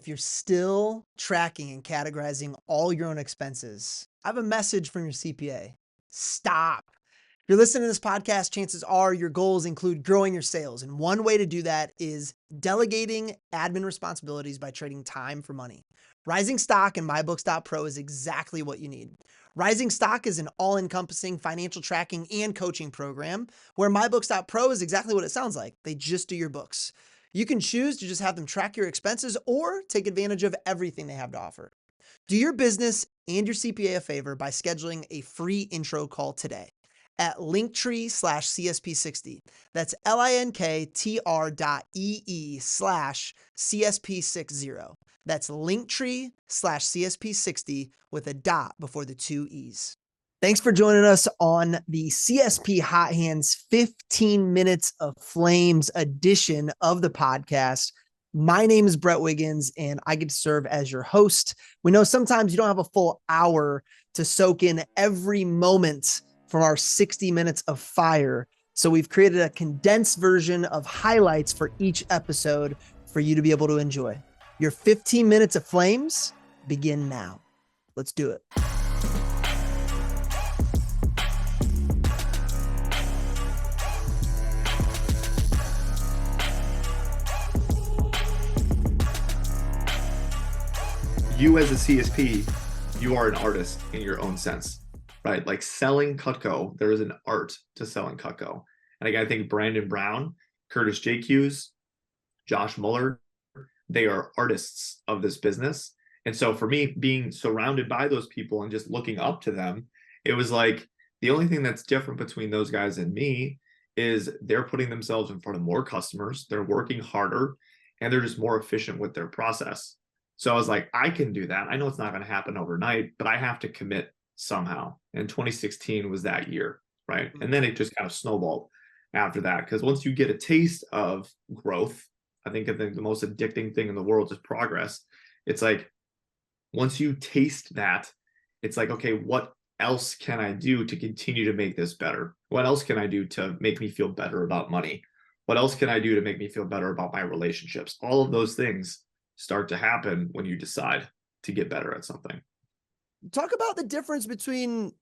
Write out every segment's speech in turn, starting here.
If you're still tracking and categorizing all your own expenses, I have a message from your CPA. Stop. If you're listening to this podcast, chances are your goals include growing your sales. And one way to do that is delegating admin responsibilities by trading time for money. Rising Stock and MyBooks.pro is exactly what you need. Rising Stock is an all-encompassing financial tracking and coaching program where MyBooks.pro is exactly what it sounds like. They just do your books. You can choose to just have them track your expenses or take advantage of everything they have to offer. Do your business and your CPA a favor by scheduling a free intro call today at linktree/CSP60. That's linktr.ee/CSP60. That's linktree/CSP60 with a dot before the two E's. Thanks for joining us on the CSP Hot Hands 15 Minutes of Flames edition of the podcast. My name is Bert Wiggins, and I get to serve as your host. We know sometimes you don't have a full hour to soak in every moment from our 60 minutes of fire. So we've created a condensed version of highlights for each episode for you to be able to enjoy. Your 15 minutes of flames begin now. Let's do it. You as a CSP, you are an artist in your own sense, right? Like selling Cutco, there is an art to selling Cutco. And again, I think Brandon Brown, Curtis JQs, Josh Muller, they are artists of this business. And so for me, being surrounded by those people and just looking up to them, it was like the only thing that's different between those guys and me is they're putting themselves in front of more customers, they're working harder, and they're just more efficient with their process. So I was like, I can do that. I know it's not going to happen overnight, but I have to commit somehow. And 2016 was that year, right? And then it just kind of snowballed after that. Because once you get a taste of growth, I think the most addicting thing in the world is progress. It's like, once you taste that, it's like, okay, what else can I do to continue to make this better? What else can I do to make me feel better about money? What else can I do to make me feel better about my relationships? All of those things start to happen when you decide to get better at something. Talk about the difference between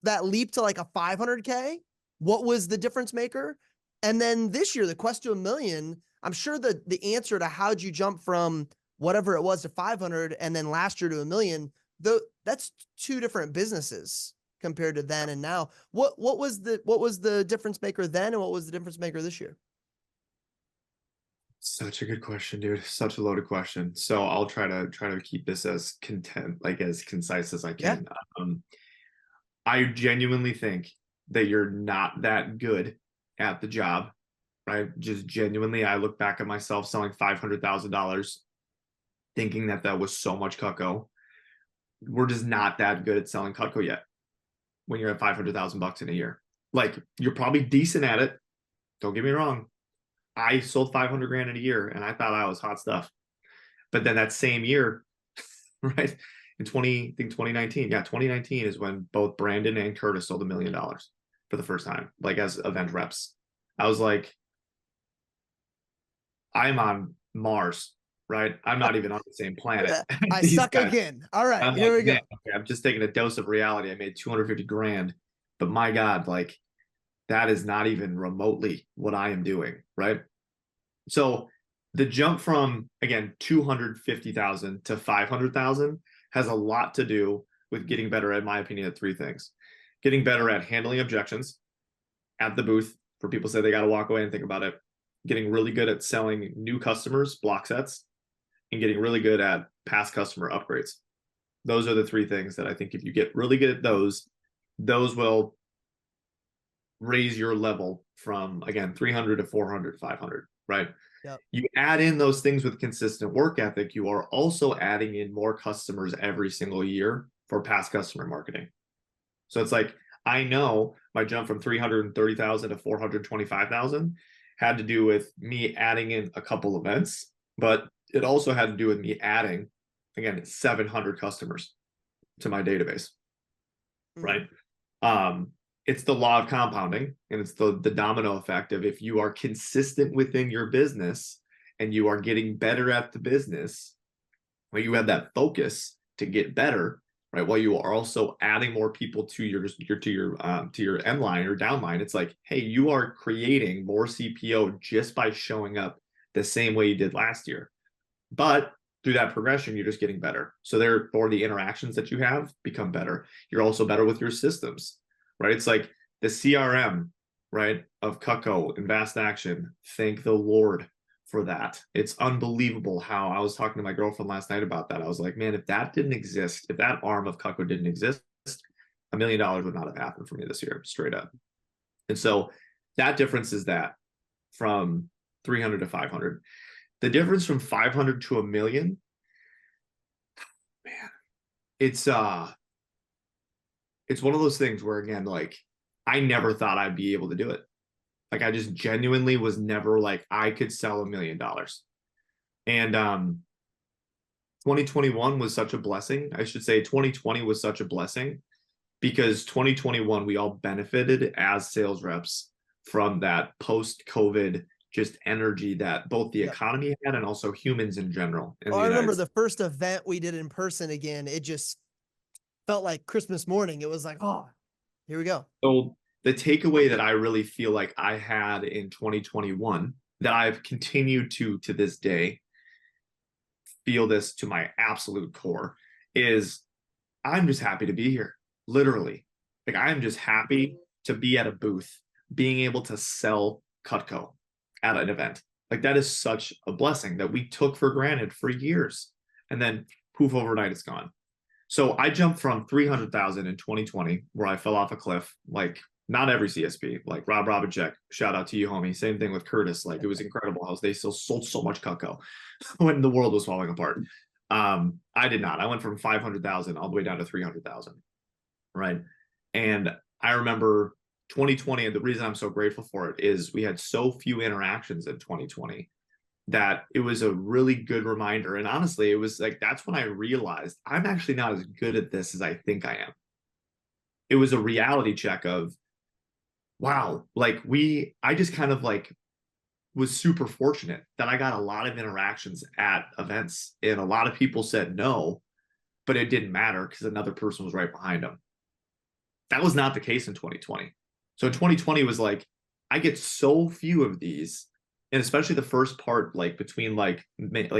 that leap to like a 500K. What was the difference maker? And then this year, the quest to $1 million. I'm sure the answer to how'd you jump from whatever it was to 500 and then last year to $1 million, though that's two different businesses compared to then and now. What was the difference maker then, and what was the difference maker this year? Such a good question, dude. Such a loaded question. So I'll try to keep this as as concise as I can. Yeah. I genuinely think that you're not that good at the job, right? Just genuinely, I look back at myself selling $500,000, thinking that was so much Cutco. We're just not that good at selling Cutco yet. When you're at $500,000 in a year, like you're probably decent at it. Don't get me wrong. I sold 500 grand in a year and I thought I was hot stuff. But then that same year, right, in 2019, 2019 is when both Brandon and Curtis sold $1 million for the first time, like as event reps. I was like, I'm on Mars, right? I'm not even on the same planet. I suck guys. Again. All right, here we go. Okay, I'm just taking a dose of reality. I made 250 grand, but my God, like that is not even remotely what I am doing, right? So the jump from, again, 250,000 to 500,000 has a lot to do with getting better, in my opinion, at three things. Getting better at handling objections at the booth for people say they got to walk away and think about it. Getting really good at selling new customers, block sets, and getting really good at past customer upgrades. Those are the three things that I think if you get really good at those will raise your level from, again, 300 to 400 to 500, right? Yep. You add in those things with consistent work ethic, you are also adding in more customers every single year for past customer marketing. So it's like, I know my jump from 330,000 to 425,000 had to do with me adding in a couple events, but it also had to do with me adding, again, 700 customers to my database, right? It's the law of compounding, and it's the domino effect of if you are consistent within your business and you are getting better at the business, Where you have that focus to get better, right? While you are also adding more people to your end line or down line. It's like, hey, you are creating more CPO just by showing up the same way you did last year. But through that progression, you're just getting better. So therefore, the interactions that you have become better. You're also better with your systems, right? It's like the CRM, right, of Cutco and Vast Action. Thank the Lord for that. It's unbelievable how I was talking to my girlfriend last night about that. I was like, man, if that didn't exist, if that arm of Cutco didn't exist, $1 million would not have happened for me this year, straight up. And so that difference is that from 300 to 500. The difference from 500 to 1 million, man, it's one of those things where, again, like, I never thought I'd be able to do it. Like, I just genuinely was never like, I could sell $1 million. And 2021 was such a blessing. I should say 2020 was such a blessing because 2021, we all benefited as sales reps from that post-COVID just energy that both the economy had and also humans in general in the I United remember States. the first event we did in person again. It just felt like Christmas morning. It was like, oh, here we go. So the takeaway that I really feel like I had in 2021 that I've continued to this day feel this to my absolute core is I'm just happy to be here. Literally. Like, I'm just happy to be at a booth, being able to sell Cutco at an event. Like, that is such a blessing that we took for granted for years. And then poof, overnight it's gone. So I jumped from 300,000 in 2020, where I fell off a cliff, like not every CSP, like Rob Robinchek, shout out to you, homie. Same thing with Curtis. Like, it was incredible how they still sold so much Cutco when the world was falling apart. I did not. I went from 500,000 all the way down to 300,000. Right. And I remember 2020, and the reason I'm so grateful for it is we had so few interactions in 2020 that it was a really good reminder. And honestly, it was like, that's when I realized I'm actually not as good at this as I think I am. It was a reality check of, wow, like I just kind of like was super fortunate that I got a lot of interactions at events, and a lot of people said no, but it didn't matter because another person was right behind them. That was not the case in 2020. So in 2020 was like, I get so few of these, and especially the first part, like between like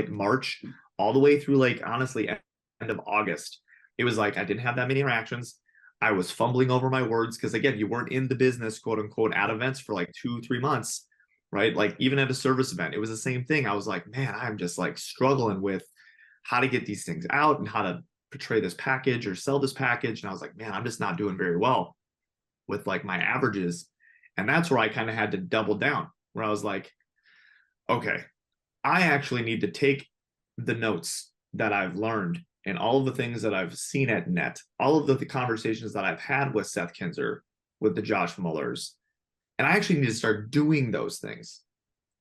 March all the way through like honestly end of August, it was like I didn't have that many interactions. I was fumbling over my words because, again, you weren't in the business, quote unquote, at events for like 2-3 months, right? Like, even at a service event, it was the same thing. I was like, man, I'm just like struggling with how to get these things out and how to portray this package or sell this package. And I was like, man, I'm just not doing very well with like my averages. And that's where I kind of had to double down, where I was like, okay, I actually need to take the notes that I've learned and all of the things that I've seen at Net, all of the conversations that I've had with Seth Kinzer, with the Josh Mullers, and I actually need to start doing those things,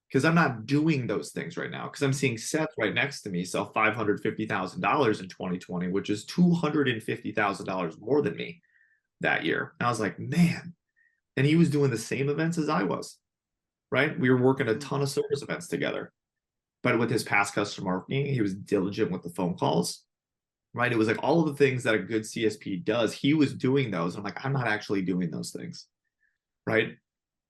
because I'm not doing those things right now, because I'm seeing Seth right next to me sell $550,000 in 2020, which is $250,000 more than me that year. And I was like, man, and he was doing the same events as I was, right? We were working a ton of service events together. But with his past customer marketing, he was diligent with the phone calls, right? It was like all of the things that a good CSP does, he was doing those. I'm like, I'm not actually doing those things, right?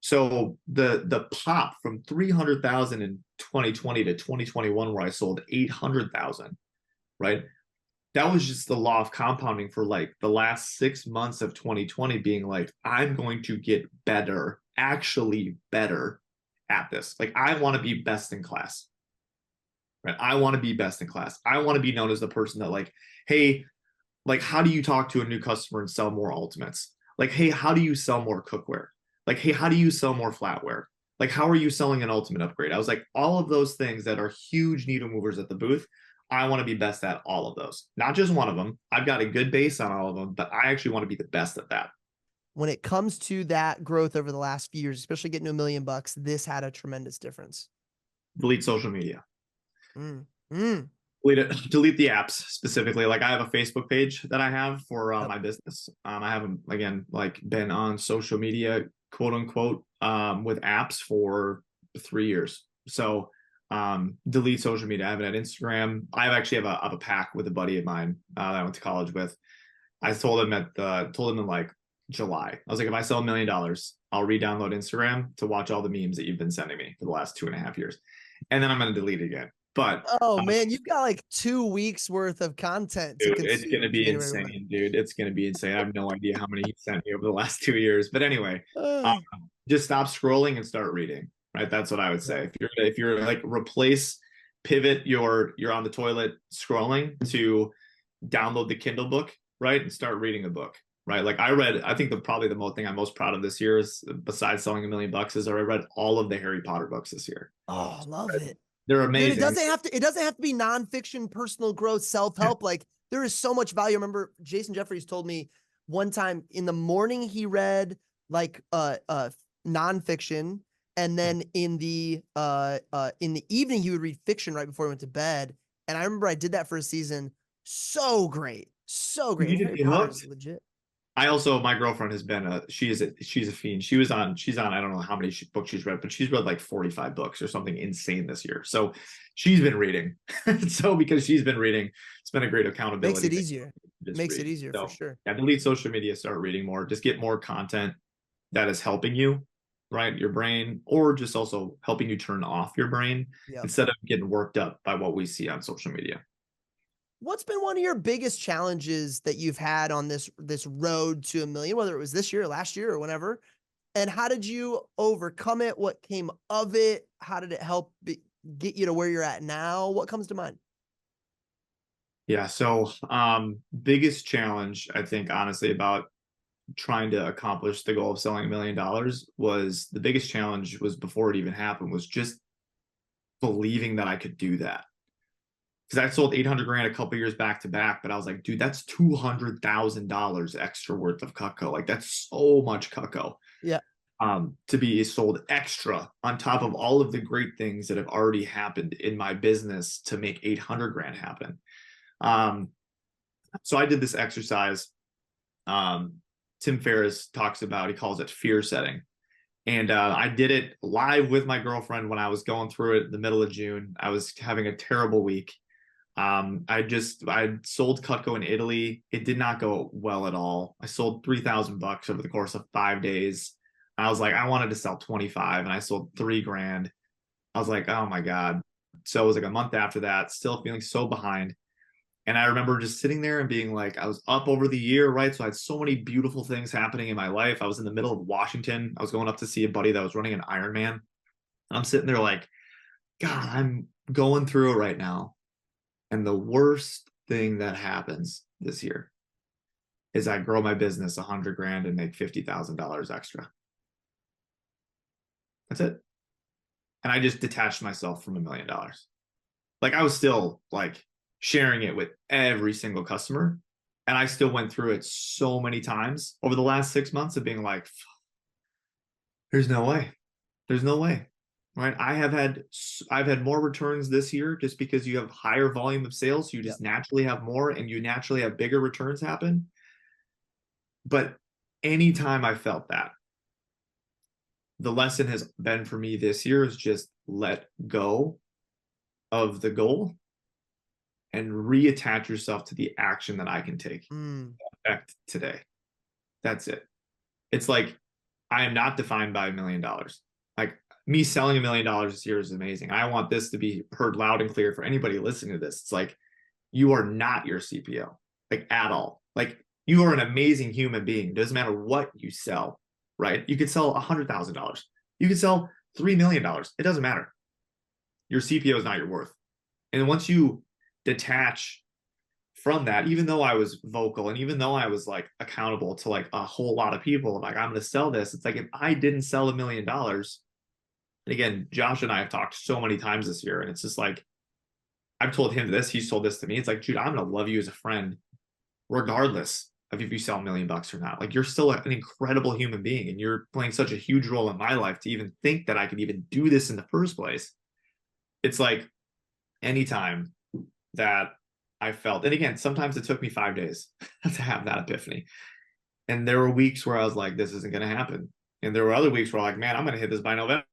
So the pop from 300,000 in 2020 to 2021, where I sold 800,000, right? That was just the law of compounding for like the last 6 months of 2020, being like, I'm going to get better, actually better at this. Like, I want to be best in class, right? I want to be best in class. I want to be known as the person that, like, hey, like, how do you talk to a new customer and sell more ultimates? Like, hey, how do you sell more cookware? Like, hey, how do you sell more flatware? Like, how are you selling an ultimate upgrade? I was like, all of those things that are huge needle movers at the booth, I want to be best at all of those. Not just one of them. I've got a good base on all of them, but I actually want to be the best at that. When it comes to that growth over the last few years, especially getting to $1 million, this had a tremendous difference. Delete social media. Mm. Mm. Delete it. Delete the apps specifically. Like, I have a Facebook page that I have for Yep. my business. I haven't, again, like, been on social media, quote unquote, with apps for 3 years. So delete social media. I haven't had Instagram. I actually have a pact with a buddy of mine that I went to college with. I told him in like July. I was like, if I sell $1 million, I'll re-download Instagram to watch all the memes that you've been sending me for the last 2.5 years, and then I'm gonna delete it again. But Oh man, you've got like 2 weeks worth of content to dude, it's gonna consume be January 1. insane, dude. It's gonna be insane. I have no idea how many he sent me over the last 2 years. But anyway, um, Uh, just stop scrolling and start reading. Right, that's what I would say. If you're like pivot you're on the toilet scrolling to download the Kindle book, right, and start reading a book. Right, like I think probably the most thing I'm most proud of this year is, besides selling $1 million, is I read all of the Harry Potter books this year. oh, love it. They're Dude, it amazing. doesn't have to be nonfiction, personal growth, Yeah. self-help. Like there is so much value. I remember Jason Jeffries told me one time in the morning he read like nonfiction, and then in the evening he would read fiction right before he went to bed. And I remember I did that for a season. So great. So great. You And just Harry get Potter is hooked. legit. I also, my girlfriend has been she's a fiend. She's on I don't know how many books she's read, but she's read like 45 books or something insane this year. So she's been reading. So because she's been reading, it's been a great Makes accountability it thing. easier. Just Makes it read. easier for So sure. yeah, delete social media, start reading more, just get more content that is helping you, right? Your brain, or just also helping you turn off your brain Yep. instead of getting worked up by what we see on social media. What's been one of your biggest challenges that you've had on this road to 1 million, whether it was this year, or last year, or whenever? And how did you overcome it? What came of it? How did it help get you to where you're at now? What comes to mind? Yeah. So, biggest challenge, I think, honestly, about trying to accomplish the goal of selling $1 million was the biggest challenge was before it even happened was just believing that I could do that. Because I sold 800 grand a couple years back to back, but I was like, dude, that's $200,000 extra worth of Cutco. Like that's so much Cutco Yeah. to be sold extra on top of all of the great things that have already happened in my business to make 800 grand happen. Um, so I did this exercise. Um, Tim Ferriss talks about, he calls it fear setting. And I did it live with my girlfriend when I was going through it in the middle of June. I was having a terrible week. I sold Cutco in Italy. It did not go well at all. I sold $3,000 over the course of 5 days. I was like, I wanted to sell 25 and I sold 3 grand. I was like, oh my God. So it was like a month after that, still feeling so behind. And I remember just sitting there and being like, I was up over the year, right? So I had so many beautiful things happening in my life. I was in the middle of Washington. I was going up to see a buddy that was running an Ironman. And I'm sitting there like, God, I'm going through it right now. And the worst thing that happens this year is I grow my business 100 grand and make $50,000 extra. That's it. And I just detached myself from $1 million. Like I was still like sharing it with every single customer. And I still went through it so many times over the last 6 months of being like, there's no way. There's no way. Right. I've had more returns this year just because you have higher volume of sales. So you Yep. just naturally have more and you naturally have bigger returns happen. But anytime I felt that, the lesson has been for me this year is just let go of the goal and reattach yourself to the action that I can take Mm. effect today. That's it. It's like I am not defined by $1 million. Like me selling $1 million this year is amazing. I want this to be heard loud and clear for anybody listening to this. It's like you are not your CPO, like at all. Like you are an amazing human being. It doesn't matter what you sell, right? You could sell $100,000. You could sell $3 million. It doesn't matter. Your CPO is not your worth. And once you detach from that, even though I was vocal and even though I was like accountable to like a whole lot of people, like I'm going to sell this. It's like if I didn't sell $1 million, and again, Josh and I have talked so many times this year, and it's just like I've told him this, he's told this to me. It's like, dude, I'm going to love you as a friend, regardless of if you sell $1 million or not. Like you're still an incredible human being, and you're playing such a huge role in my life to even think that I could even do this in the first place. It's like anytime that I felt, and again, sometimes it took me 5 days to have that epiphany. And there were weeks where I was like, this isn't going to happen. And there were other weeks where I'm like, man, I'm going to hit this by November.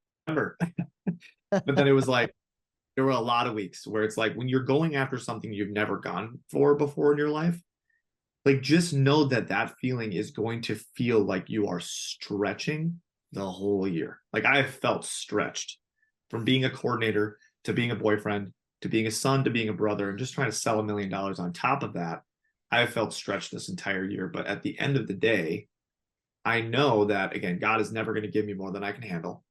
But then it was like, there were a lot of weeks where it's like when you're going after something you've never gone for before in your life, like just know that that feeling is going to feel like you are stretching the whole year. Like I have felt stretched from being a coordinator to being a boyfriend to being a son to being a brother and just trying to sell $1 million on top of that. I have felt stretched this entire year. But at the end of the day, I know that, again, God is never going to give me more than I can handle.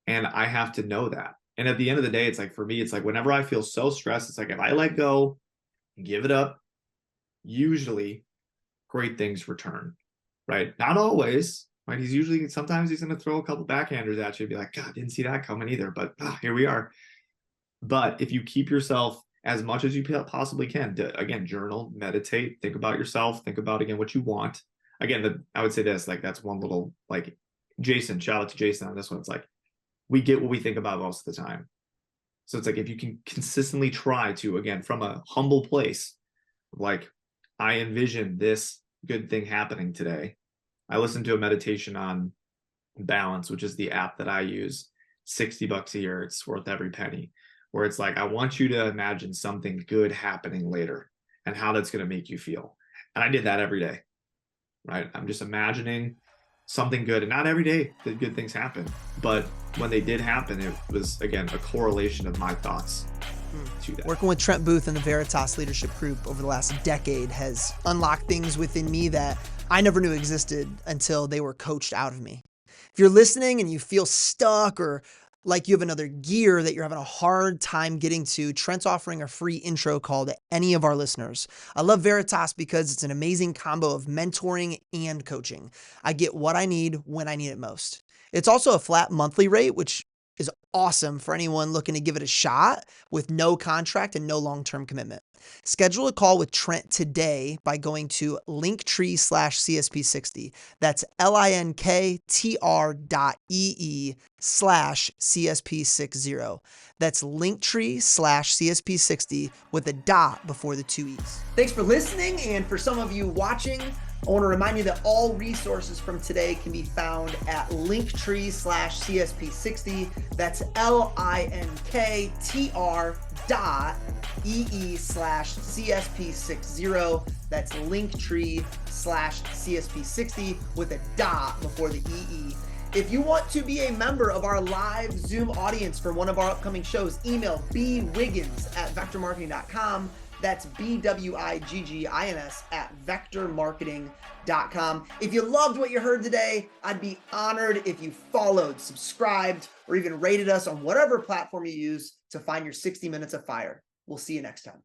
And I have to know that. And at the end of the day, it's like for me, it's like whenever I feel so stressed, it's like if I let go, give it up, usually great things return, right? Not always, right? Sometimes he's going to throw a couple backhanders at you and be like, God, didn't see that coming either, but here we are. But if you keep yourself as much as you possibly can, again, journal, meditate, think about yourself, think about, again, what you want. Again, I would say this, like, that's one little, like, Jason, shout out to Jason on this one. It's like, we get what we think about most of the time. So it's like, if you can consistently try to, again, from a humble place, like, I envision this good thing happening today. I listened to a meditation on Balance, which is the app that I use, $60 a year. It's worth every penny, where it's like, I want you to imagine something good happening later and how that's going to make you feel. And I did that every day, right? I'm just imagining something good, and not every day did good things happen, but when they did happen, it was, again, a correlation of my thoughts to that. Working with Trent Booth and the Veritas Leadership Group over the last decade has unlocked things within me that I never knew existed until they were coached out of me. If you're listening and you feel stuck or like you have another gear that you're having a hard time getting to, Trent's offering a free intro call to any of our listeners. I love Veritas because it's an amazing combo of mentoring and coaching. I get what I need when I need it most. It's also a flat monthly rate, which is awesome for anyone looking to give it a shot with no contract and no long-term commitment. Schedule a call with Trent today by going to linktree/CSP60. That's linktr.ee/CSP60. That's linktree/CSP60 with a dot before the two E's. Thanks for listening. And for some of you watching, I want to remind you that all resources from today can be found at linktree/CSP60. That's linktr.ee/CSP60. That's linktree/CSP60 with a dot before the EE. If you want to be a member of our live Zoom audience for one of our upcoming shows, email bwiggins@vectormarketing.com. That's BWIGGINS@vectormarketing.com. If you loved what you heard today, I'd be honored if you followed, subscribed, or even rated us on whatever platform you use to find your 60 minutes of fire. We'll see you next time.